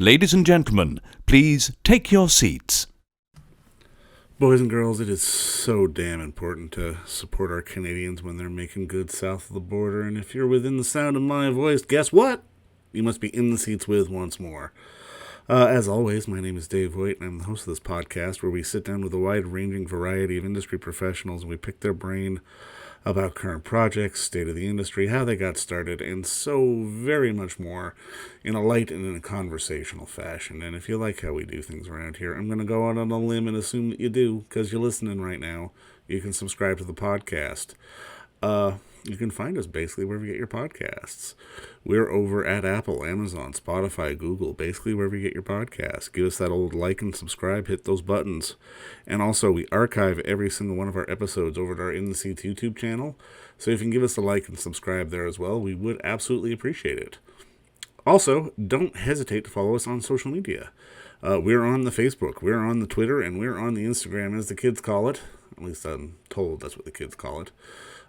Ladies and gentlemen, please take your seats. Boys and girls, it is so damn important to support our Canadians when they're making good south of the border, and if you're within the sound of my voice, guess what? You must be in the seats with once more. As always, my name is Dave Voigt, and I'm the host of this podcast where we sit down with a wide-ranging variety of industry professionals and we pick their brain about current projects, state of the industry, how they got started, and so very much more in a light and in a conversational fashion. And if you like how we do things around here, I'm going to go out on a limb and assume that you do, because you're listening right now. You can subscribe to the podcast. You can find us basically wherever you get your podcasts. We're over at Apple, Amazon, Spotify, Google, basically wherever you get your podcasts. Give us that old like and subscribe, hit those buttons. And also, we archive every single one of our episodes over at our In the Seats YouTube channel. So if you can give us a like and subscribe there as well, we would absolutely appreciate it. Also, don't hesitate to follow us on social media. We're on the Facebook, we're on the Twitter, and we're on the Instagram, as the kids call it. At least I'm told that's what the kids call it.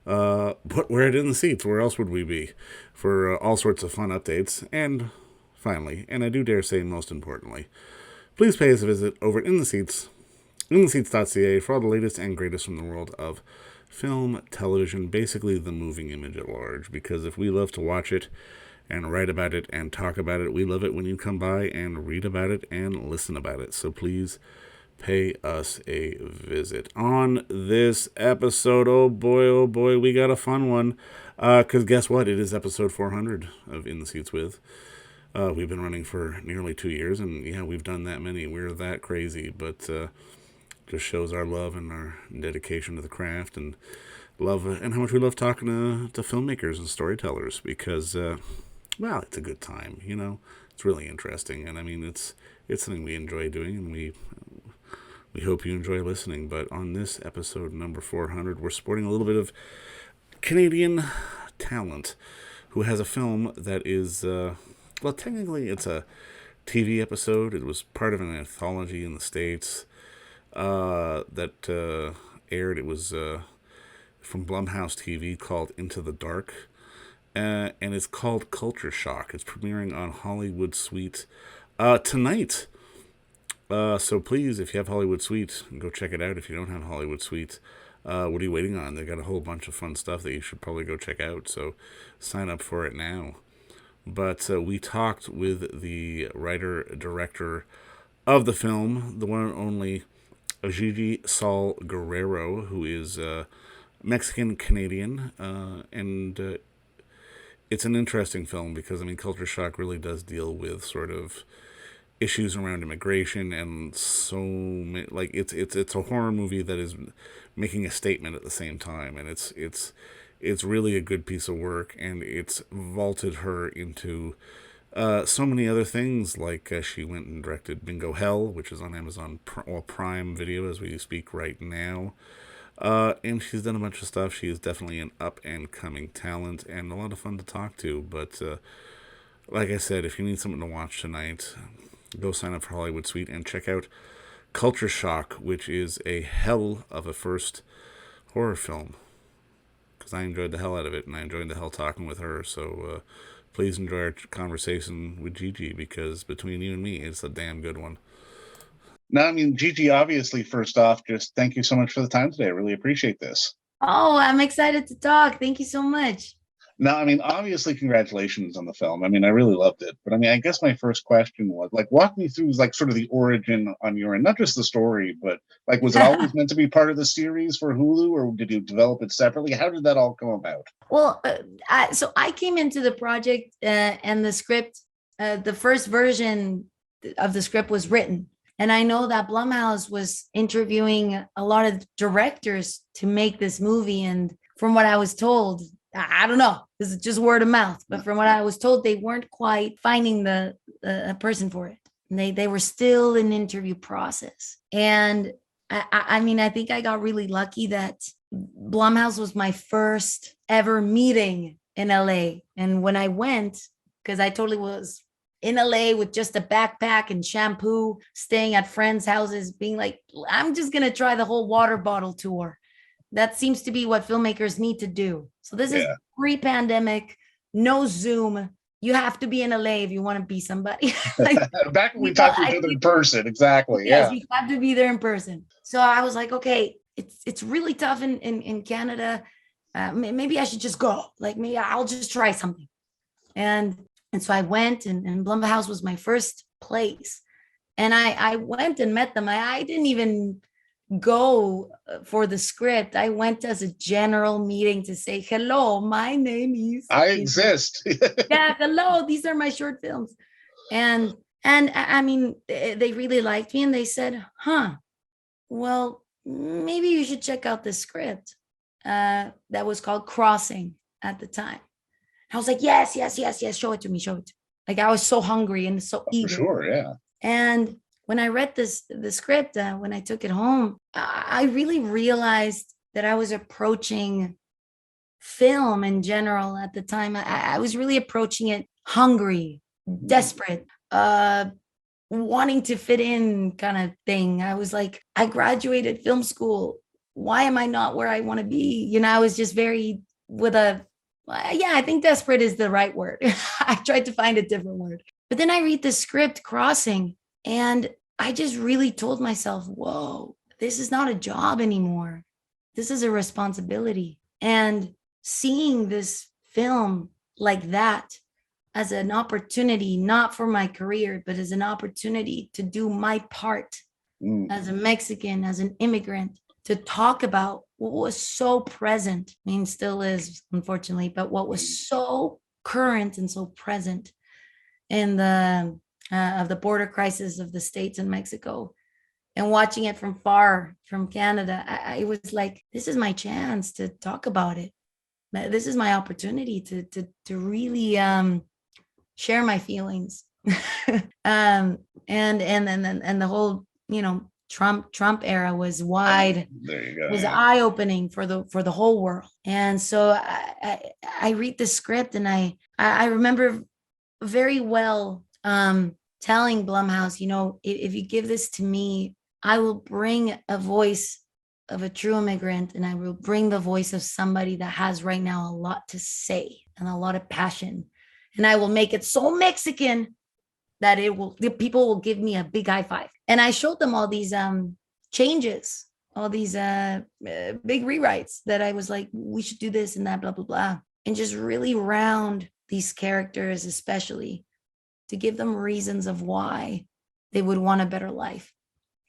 But we're at In the Seats. Where else would we be? For all sorts of fun updates. And finally, and I do dare say most importantly, please pay us a visit over at In the Seats, intheseats.ca, for all the latest and greatest from the world of film, television, basically the moving image at large. Because if we love to watch it and write about it and talk about it, we love it when you come by and read about it and listen about it. So please pay us a visit. On this episode, oh boy, we got a fun one. Because guess what? It is episode 400 of In the Seats With. We've been running for nearly 2 years, and yeah, we've done that many. We're that crazy, but just shows our love and our dedication to the craft, and love and how much we love talking to filmmakers and storytellers, because, well, it's a good time, you know? It's really interesting, and I mean, it's something we enjoy doing, and we hope you enjoy listening. But on this episode number 400, we're sporting a little bit of Canadian talent who has a film that is, well, technically it's a TV episode. It was part of an anthology in the States that aired. It was from Blumhouse TV, called Into the Dark. And it's called Culture Shock. It's premiering on Hollywood Suite tonight. So please, if you have Hollywood Suite, go check it out. If you don't have Hollywood Suite, what are you waiting on? They got a whole bunch of fun stuff that you should probably go check out. So sign up for it now. But we talked with the writer-director of the film, the one and only Gigi Saul Guerrero, who is Mexican-Canadian. And it's an interesting film because, I mean, Culture Shock really does deal with sort of issues around immigration, and so like it's a horror movie that is making a statement at the same time, and it's really a good piece of work, and it's vaulted her into so many other things. Like she went and directed Bingo Hell, which is on Amazon Prime Video as we speak right now, and she's done a bunch of stuff. She is definitely an up and coming talent and a lot of fun to talk to. But like I said, if you need something to watch tonight, go sign up for Hollywood Suite and check out Culture Shock, which is a hell of a first horror film. Because I enjoyed the hell out of it, and I enjoyed the hell talking with her. So please enjoy our conversation with Gigi, because between you and me, it's a damn good one. Now, I mean, Gigi, obviously, first off, just thank you so much for the time today. I really appreciate this. Oh, I'm excited to talk. Thank you so much. Now, I mean, obviously, congratulations on the film. I mean, I really loved it. But I mean, I guess my first question was, like, walk me through, like, sort of the origin on your end, not just the story, but, like, was it always meant to be part of the series for Hulu, or did you develop it separately? How did that all come about? Well, so I came into the project and the script, the first version of the script was written. And I know that Blumhouse was interviewing a lot of directors to make this movie. And from what I was told, I don't know, this is just word of mouth, but from what I was told, they weren't quite finding the person for it. And they were still in interview process. And I mean, I think I got really lucky that Blumhouse was my first ever meeting in LA. And when I went, because I totally was in LA with just a backpack and shampoo, staying at friends' houses, being like, I'm just going to try the whole water bottle tour. That seems to be what filmmakers need to do. So this is pre-pandemic, no Zoom. you have to be in LA if you want to be somebody. Like, Back when we talked to each other in person, exactly. yes, Yeah. you have to be there in person. So I was like, okay, it's really tough in Canada. Maybe I should just go. Like, maybe I'll just try something. And so I went, and Blumhouse was my first place. And I went and met them. I didn't even go for the script. I went as a general meeting to say, hello, my name is. I exist. Yeah, hello, these are my short films. And I mean, they really liked me, and they said, huh, well, maybe you should check out this script that was called Crossing at the time. I was like, yes, yes, yes, yes, show it to me, show it to me. Like, I was so hungry and so For eager. sure, yeah. And when I read the script, when I took it home, I really realized that I was approaching film in general at the time. I was really approaching it hungry, desperate, wanting to fit in kind of thing. I was like, I graduated film school. Why am I not where I want to be? You know, I was just very with a, yeah, I think desperate is the right word. I tried to find a different word. But then I read the script, Crossing, and I just really told myself, whoa, this is not a job anymore. This is a responsibility. And seeing this film like that as an opportunity, not for my career, but as an opportunity to do my part as a Mexican, as an immigrant, to talk about what was so present, I mean, still is, unfortunately, but what was so current and so present in the of the border crisis of the States and Mexico, and watching it from far from Canada. I was like, this is my chance to talk about it. This is my opportunity to really share my feelings. And the whole, you know, Trump era was wide. There you go. Was Yeah. eye-opening for the whole world. And so I read the script, and I remember very well telling Blumhouse, you know, if you give this to me, I will bring a voice of a true immigrant, and I will bring the voice of somebody that has right now a lot to say and a lot of passion, and I will make it so Mexican that the people will give me a big high five. And I showed them all these changes, all these big rewrites that I was like, we should do this and that, blah blah blah, and just really round these characters, especially to give them reasons of why they would want a better life.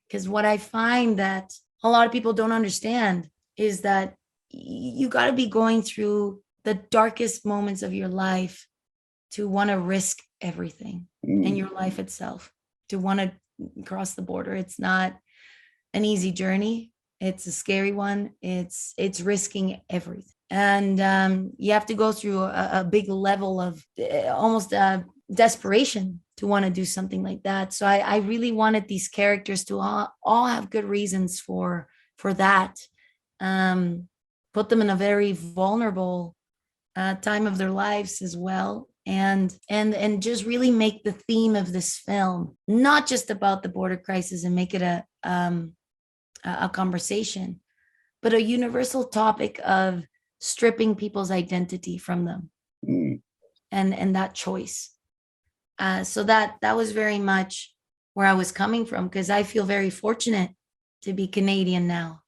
Because what I find that a lot of people don't understand is that you got to be going through the darkest moments of your life to want to risk everything in your life itself, to want to cross the border. It's not an easy journey. It's a scary one. It's risking everything. And you have to go through a big level of almost desperation to want to do something like that. So I really wanted these characters to all have good reasons for that. Put them in a very vulnerable time of their lives as well. And just really make the theme of this film not just about the border crisis and make it a conversation, but a universal topic of stripping people's identity from them and that choice. So that was very much where I was coming from, because I feel very fortunate to be Canadian now,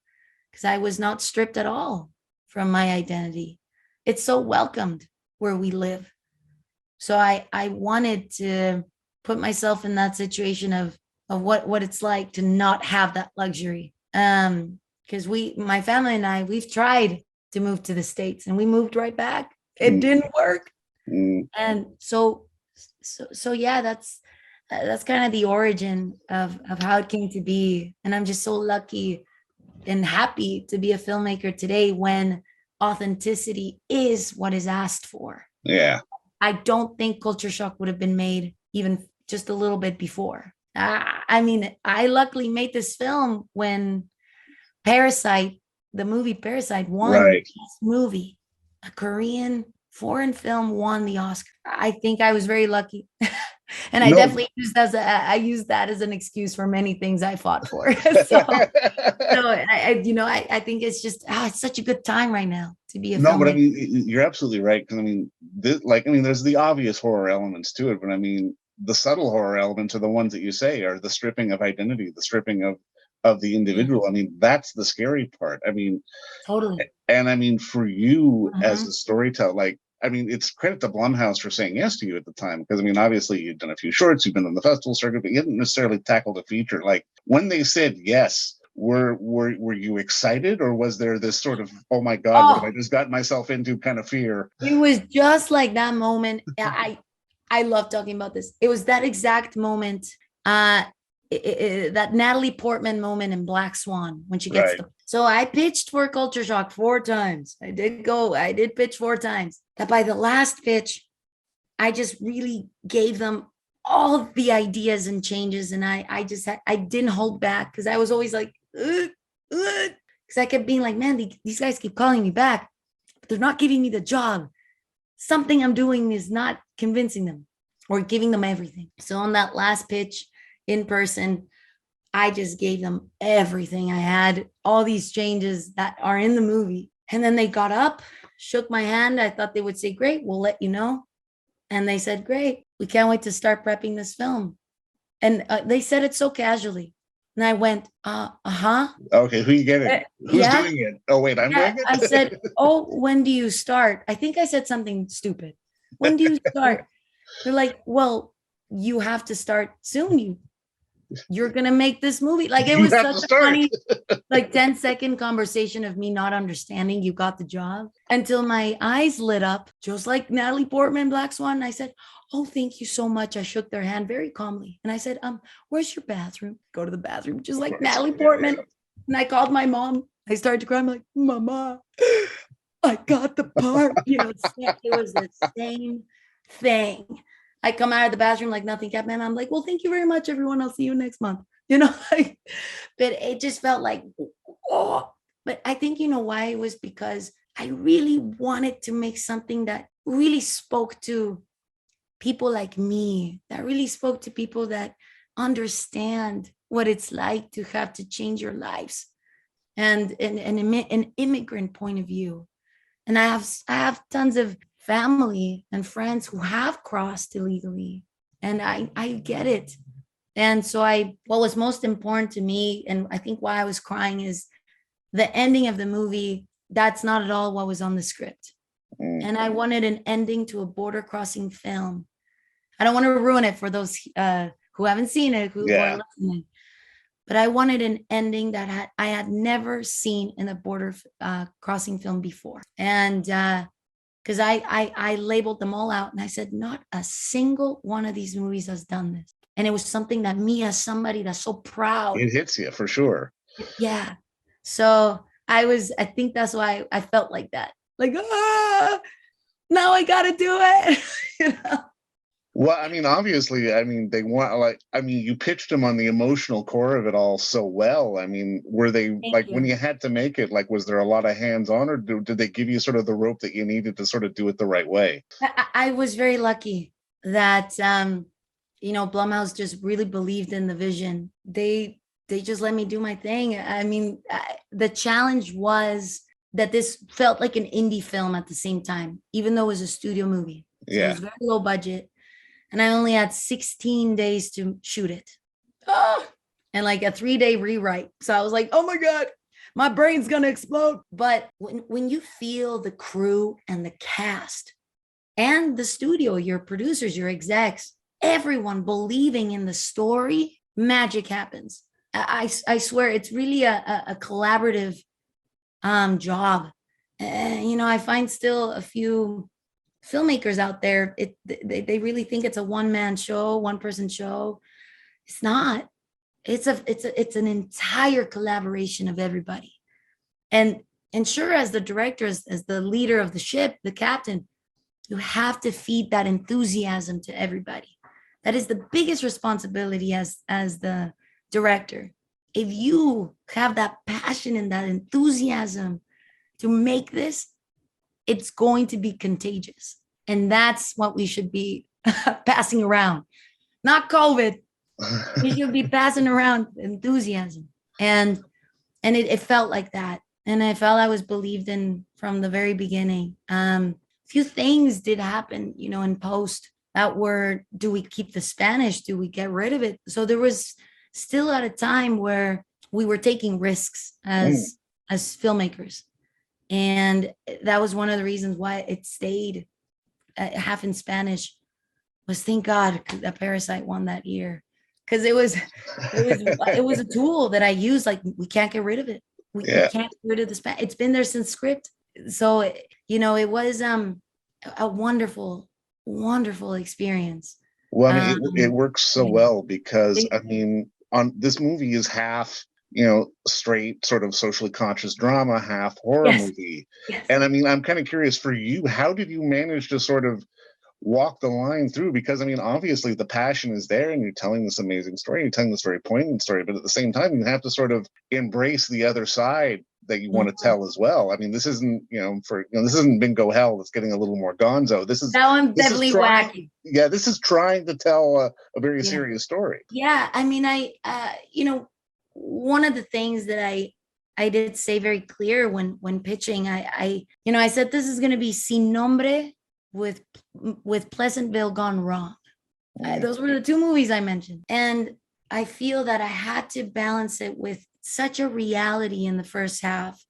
because I was not stripped at all from my identity. It's so welcomed where we live. So I wanted to put myself in that situation of what it's like to not have that luxury. Because my family and I, we've tried to move to the States, and we moved right back. It didn't work. And so yeah, that's kind of the origin of how it came to be. And I'm just so lucky and happy to be a filmmaker today when authenticity is what is asked for. Yeah. I don't think Culture Shock would have been made even just a little bit before. I mean, I luckily made this film when Parasite, the movie Parasite, won Right. Best Movie, a Korean foreign film won the Oscar. I think I was very lucky. And I No. definitely I used that as an excuse for many things I fought for. So I think it's just it's such a good time right now to be a No, but I filmmaker. mean, you're absolutely right. Because I mean, there's the obvious horror elements to it, but I mean, the subtle horror elements are the ones that you say are the stripping of identity, the stripping of the individual. I mean, that's the scary part. I mean, Totally. and I mean, for you as Mhm. a storyteller, like, I mean, it's credit to Blumhouse for saying yes to you at the time. Because I mean, obviously, you've done a few shorts, you've been on the festival circuit, but you hadn't necessarily tackled a feature. Like when they said yes, were you excited, or was there this sort of, oh my God, what have I Oh, just got myself into kind of fear? it was just like that moment. I love talking about this. It was that exact moment. That Natalie Portman moment in Black Swan when she gets Right. so I pitched for Culture Shock 4 times. I did pitch 4 times. That by the last pitch, I just really gave them all the ideas and changes. And I didn't hold back because I was always like, because I kept being like, man, these guys keep calling me back, but they're not giving me the job. Something I'm doing is not convincing them or giving them everything. So on that last pitch in person, I just gave them everything I had, all these changes that are in the movie. And then they got up, shook my hand. I thought they would say, great, we'll let you know. And they said, great, we can't wait to start prepping this film. And they said it so casually. And I went, uh-huh. Okay, who you getting? Who's Yeah. doing it? Oh, wait, I'm Yeah, doing it? I said, oh, when do you start? I think I said something stupid. When do you start? They're like, well, you have to start soon. You're gonna make this movie. Like it You was have such to a start. funny, like 10-second conversation of me not understanding you got the job until my eyes lit up, just like Natalie Portman, Black Swan. And I said, oh, thank you so much. I shook their hand very calmly. And I said, where's your bathroom? Go to the bathroom, just like Natalie Portman. And I called my mom. I started to cry. I'm like, Mama, I got the part. It was the same thing. I come out of the bathroom like nothing happened. I'm like, well, thank you very much, everyone. I'll see you next month. But it just felt like, oh, but I think, why? It was because I really wanted to make something that really spoke to people like me, that really spoke to people that understand what it's like to have to change your lives and an immigrant point of view. And I have tons of family and friends who have crossed illegally, and I get it. And so what was most important to me, and I think why I was crying, is the ending of the movie. That's not at all what was on the script. And I wanted an ending to a border crossing film. I don't want to ruin it for those who haven't seen it, who are listening. But I wanted an ending that I had never seen in a border crossing film before. And because I labeled them all out and I said, not a single one of these movies has done this. And it was something that me, as somebody that's so proud. It hits you for sure. Yeah. So I think that's why I felt like that. Like, now I got to do it. Well, I mean, obviously, I mean, you pitched them on the emotional core of it all so well. I mean, were they when you had to make it, was there a lot of hands-on, or did they give you sort of the rope that you needed to sort of do it the right way? I was very lucky that, Blumhouse just really believed in the vision. They just let me do my thing. I mean, the challenge was that this felt like an indie film at the same time, even though it was a studio movie. So it was very low budget. And I only had 16 days to shoot it. And like a 3-day rewrite. So I was like, oh my God, my brain's going to explode. But when you feel the crew and the cast and the studio, your producers, your execs, everyone believing in the story, magic happens. I swear it's really a collaborative job. I find still a few filmmakers out there, they really think it's a one-man show, one-person show. It's not. It's an entire collaboration of everybody. And sure, as the director, as the leader of the ship, the captain, you have to feed that enthusiasm to everybody. That is the biggest responsibility as the director. If you have that passion and that enthusiasm to make this, it's going to be contagious. And that's what we should be passing around. Not COVID. We should be passing around enthusiasm. And it felt like that. And I felt I was believed in from the very beginning. Few things did happen, in post that were, do we keep the Spanish? Do we get rid of it? So there was still at a time where we were taking risks as filmmakers. And that was one of the reasons why it stayed half in Spanish, was thank God that Parasite won that year. Because it was a tool that I used. Like, we can't get rid of it. We can't get rid of the Spanish. It's been there since script. So, it was a wonderful, wonderful experience. Well, I mean, it works so well because, I mean, on this movie is half, straight sort of socially conscious drama, half horror movie. Yes. And I mean, I'm kind of curious for you, how did you manage to sort of walk the line through? Because I mean, obviously the passion is there and you're telling this amazing story, you're telling this very poignant story, but at the same time, you have to sort of embrace the other side that you want to tell as well. I mean, this isn't, this isn't Bingo Hell that's getting a little more gonzo. That one's definitely wacky. Yeah, this is trying to tell a very serious story. Yeah, I mean, one of the things that I did say very clear when pitching, I said this is going to be Sin Nombre with Pleasantville gone wrong. Those were the two movies I mentioned. And I feel that I had to balance it with such a reality in the first half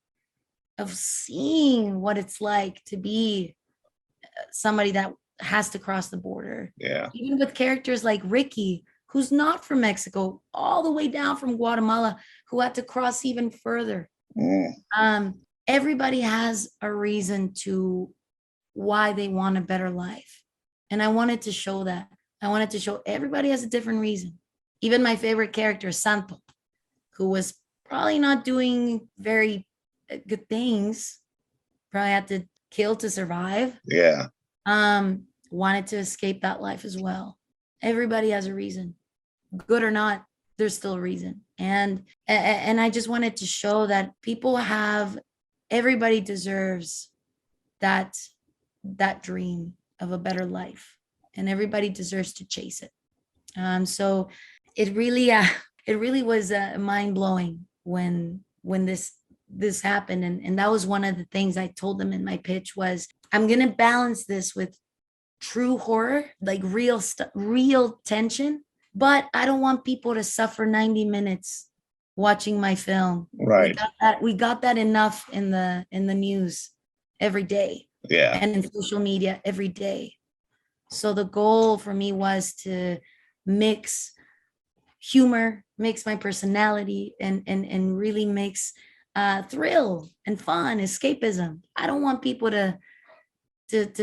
of seeing what it's like to be somebody that has to cross the border. Yeah. Even with characters like Ricky, who's not from Mexico, all the way down from Guatemala, who had to cross even further. Everybody has a reason to why they want a better life. And I wanted to show that. I wanted to show everybody has a different reason. Even my favorite character, Santo, who was probably not doing very good things, probably had to kill to survive. Yeah. Wanted to escape that life as well. Everybody has a reason. Good or not, there's still a reason. And I just wanted to show that everybody deserves that dream of a better life, and everybody deserves to chase it. So it really was mind-blowing when this happened. And that was one of the things I told them in my pitch was, I'm going to balance this with true horror, like real tension, but I don't want people to suffer 90 minutes watching my film. Right. We got that enough in the news every day. Yeah. And in social media every day. So the goal for me was to mix humor, mix my personality, and really mix thrill and fun, escapism. I don't want people to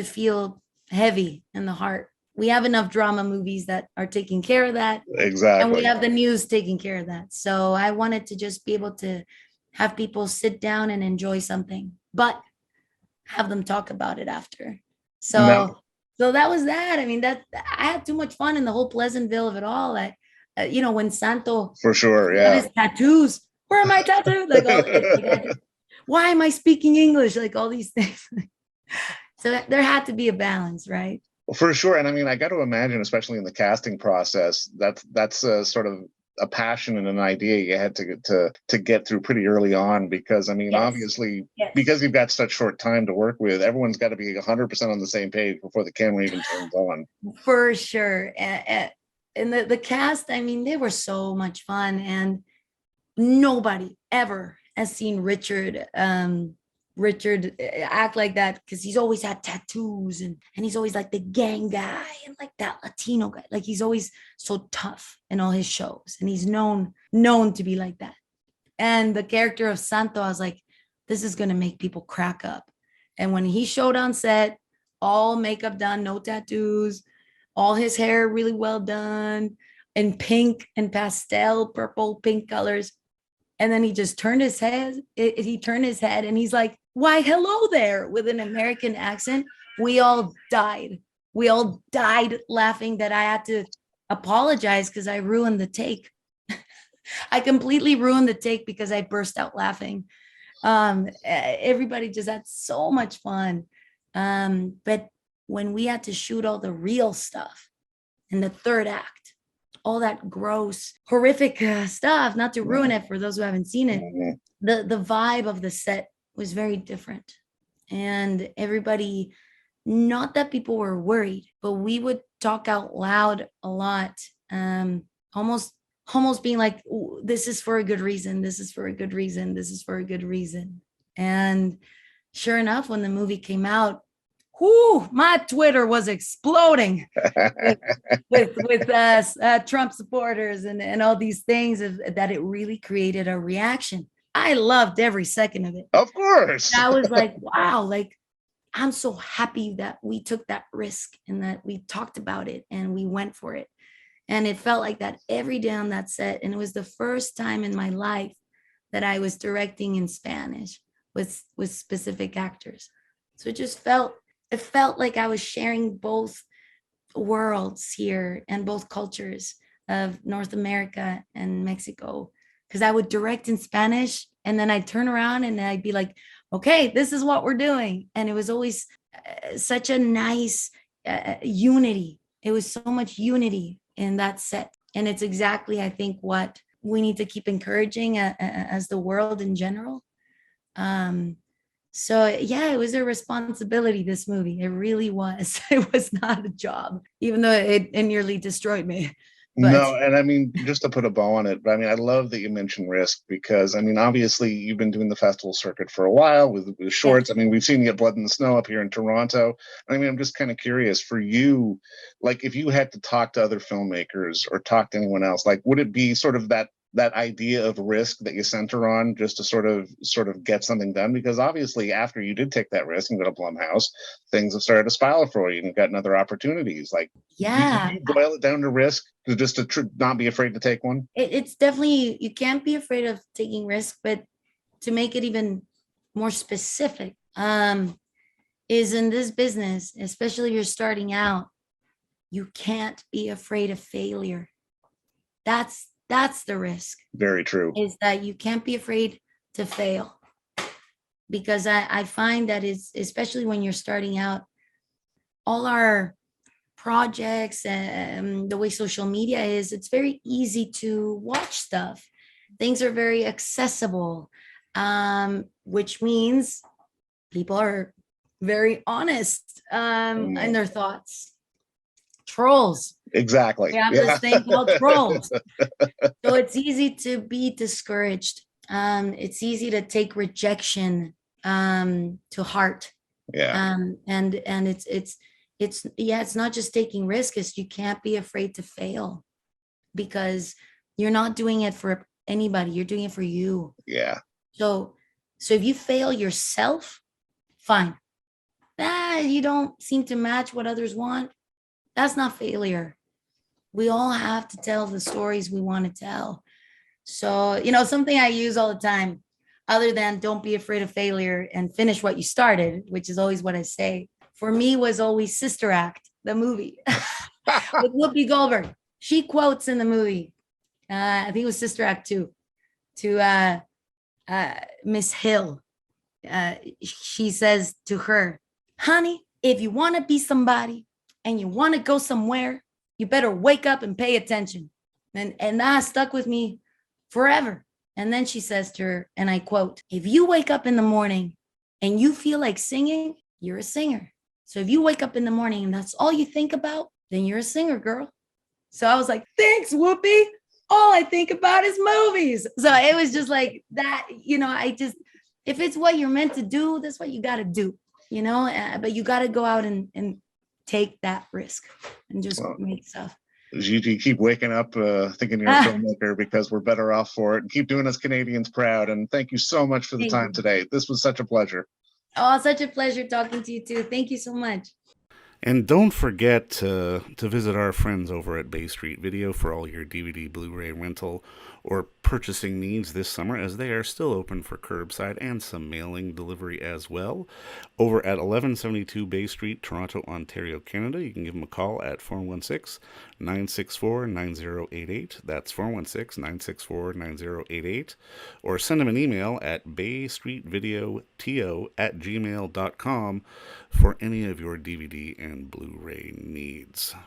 feel heavy in the heart. We have enough drama movies that are taking care of that. Exactly. And we have the news taking care of that. So I wanted to just be able to have people sit down and enjoy something, but have them talk about it after. So that was that. I mean, I had too much fun in the whole Pleasantville of it all. That when Santo, for sure, yeah, his tattoos. Where are my tattoos? Why am I speaking English? Like all these things. So there had to be a balance, right? For sure. And I mean, I got to imagine, especially in the casting process, that's sort of a passion and an idea you had to get through pretty early on, because I mean, obviously, because you've got such short time to work with, everyone's got to be 100% on the same page before the camera even turns on. For sure. And the cast, I mean, they were so much fun, and nobody ever has seen Richard act like that, because he's always had tattoos and he's always like the gang guy and like that Latino guy. Like he's always so tough in all his shows, and he's known to be like that. And the character of Santo, I was like, this is going to make people crack up. And when he showed on set, all makeup done, no tattoos, all his hair really well done, and pink and pastel, purple, pink colors. And then he just turned his head. He turned his head and he's like, why, hello there, with an American accent. We all died. We all died laughing that I had to apologize because I ruined the take. I completely ruined the take because I burst out laughing. Everybody just had so much fun. But when we had to shoot all the real stuff in the third act, all that gross, horrific stuff, not to ruin it for those who haven't seen it, the vibe of the set was very different. And everybody, not that people were worried, but we would talk out loud a lot, almost being like, this is for a good reason, this is for a good reason, this is for a good reason. And sure enough, when the movie came out, my Twitter was exploding with Trump supporters and all these things, that it really created a reaction. I loved every second of it. Of course. I was like, wow, like, I'm so happy that we took that risk and that we talked about it and we went for it. And it felt like that every day on that set. And it was the first time in my life that I was directing in Spanish with specific actors. So it felt like I was sharing both worlds here and both cultures of North America and Mexico. Because I would direct in Spanish and then I'd turn around and I'd be like, okay, this is what we're doing. And it was always such a nice unity. It was so much unity in that set. And it's exactly, I think, what we need to keep encouraging as the world in general. So yeah, it was a responsibility, this movie. It really was. It was not a job, even though it nearly destroyed me. But no, and I mean, just to put a bow on it, but I mean, I love that you mentioned risk, because I mean, obviously you've been doing the festival circuit for a while with shorts. I mean, we've seen you at Blood in the Snow up here in Toronto. I mean, I'm just kind of curious for you, like if you had to talk to other filmmakers or talk to anyone else, like would it be sort of that idea of risk that you center on just to sort of get something done? Because obviously after you did take that risk and go to Blumhouse, things have started to spiral for you and you've gotten other opportunities. Like, yeah, you boil it down to risk, to just to not be afraid to take one? It's definitely, you can't be afraid of taking risks, but to make it even more specific, is in this business, especially if you're starting out, you can't be afraid of failure. That's the risk. Very true. Is that you can't be afraid to fail. Because I find that it's, especially when you're starting out, all our projects and the way social media is, it's very easy to watch stuff. Things are very accessible, which means people are very honest in their thoughts. Trolls. Exactly. We have this thing called trolls. So it's easy to be discouraged. It's easy to take rejection to heart. Yeah. And it's not just taking risk, it's you can't be afraid to fail, because you're not doing it for anybody, you're doing it for you. Yeah. So if you fail yourself, fine. You don't seem to match what others want. That's not failure. We all have to tell the stories we want to tell. So, something I use all the time, other than don't be afraid of failure and finish what you started, which is always what I say, for me was always Sister Act, the movie with Whoopi Goldberg. She quotes in the movie, I think it was Sister Act 2, to Miss Hill. She says to her, honey, if you want to be somebody and you want to go somewhere, you better wake up and pay attention. And that stuck with me forever. And then she says to her, and I quote, if you wake up in the morning and you feel like singing, you're a singer. So if you wake up in the morning and that's all you think about, then you're a singer, girl. So I was like, thanks, Whoopi. All I think about is movies. So it was just like that, if it's what you're meant to do, that's what you got to do, but you got to go out and take that risk and just make stuff. Gigi, keep waking up thinking you're a filmmaker, because we're better off for it, and keep doing us Canadians proud. And thank you so much for the time today. This was such a pleasure. Oh, such a pleasure talking to you too. Thank you so much. And don't forget to visit our friends over at Bay Street Video for all your DVD, Blu-ray rental, or purchasing needs this summer, as they are still open for curbside and some mailing delivery as well. Over at 1172 Bay Street, Toronto, Ontario, Canada, you can give them a call at 416-964-9088. That's 416-964-9088. Or send them an email at baystreetvideoto@gmail.com for any of your DVD and Blu-ray needs.